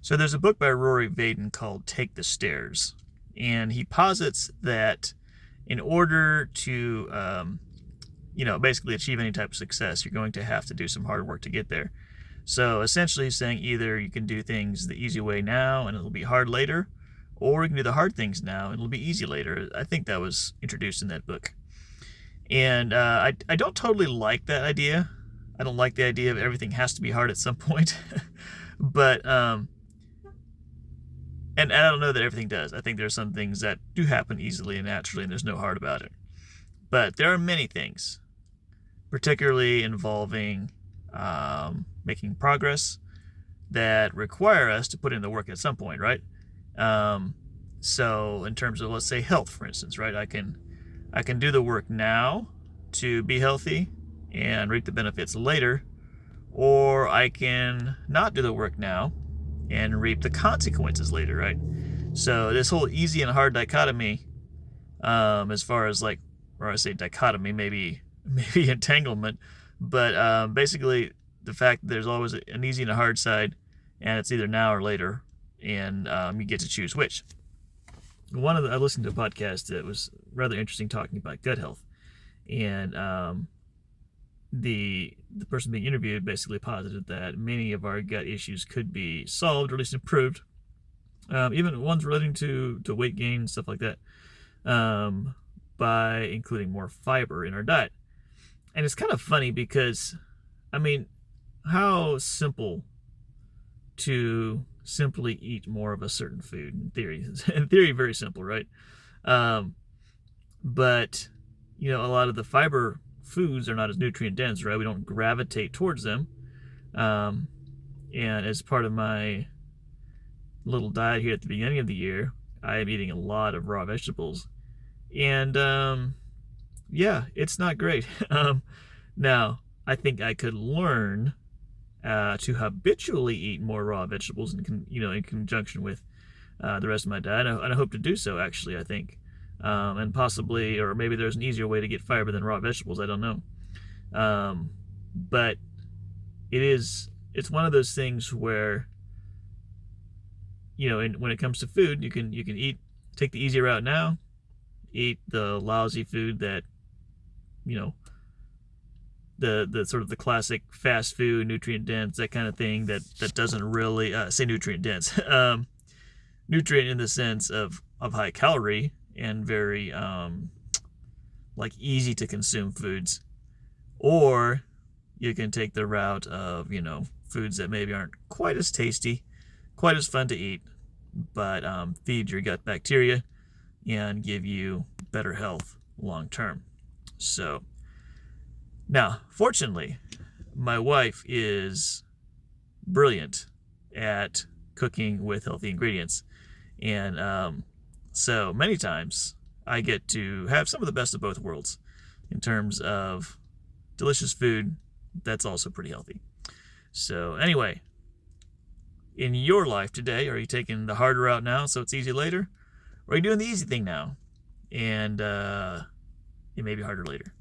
So there's a book by Rory Vaden called Take the Stairs, and he posits that in order to, basically achieve any type of success, you're going to have to do some hard work to get there. So essentially, he's saying either you can do things the easy way now and it'll be hard later, or you can do the hard things now and it'll be easy later. I think that was introduced in that book. And I don't totally like that idea. I don't like the idea of everything has to be hard at some point. but and I don't know that everything does. I think there's some things that do happen easily and naturally, and there's no hard about it. But there are many things, particularly involving making progress, that require us to put in the work at some point, right? So in terms of, let's say, health, for instance, right? I can do the work now to be healthy and reap the benefits later, or I can not do the work now and reap the consequences later, right? So this whole easy and hard dichotomy, as far as like, or I say dichotomy, maybe entanglement, but basically the fact that there's always an easy and a hard side, and it's either now or later, and you get to choose which. I listened to a podcast that was rather interesting talking about gut health, and the person being interviewed basically posited that many of our gut issues could be solved or at least improved, even ones relating to weight gain, stuff like that, by including more fiber in our diet. And it's kind of funny because, I mean, how simple to simply eat more of a certain food in theory. In theory, very simple, right? But a lot of the fiber foods are not as nutrient dense, right? We don't gravitate towards them. And as part of my little diet here at the beginning of the year, I am eating a lot of raw vegetables, and it's not great. Now, I think I could learn to habitually eat more raw vegetables in conjunction with the rest of my diet, and I hope to do so. Actually, I think, and possibly, or maybe there's an easier way to get fiber than raw vegetables. I don't know, but it's one of those things where when it comes to food, you can take the easy route now, eat the lousy food that the sort of the classic fast food, nutrient dense, that kind of thing that doesn't really say nutrient dense, nutrient in the sense of high calorie and very like easy to consume foods. Or you can take the route of foods that maybe aren't quite as tasty, quite as fun to eat, but feed your gut bacteria and give you better health long term. So now, fortunately, my wife is brilliant at cooking with healthy ingredients, and so many times I get to have some of the best of both worlds in terms of delicious food that's also pretty healthy. So anyway, in your life today, are you taking the harder route now so it's easy later, or are you doing the easy thing now and it may be harder later?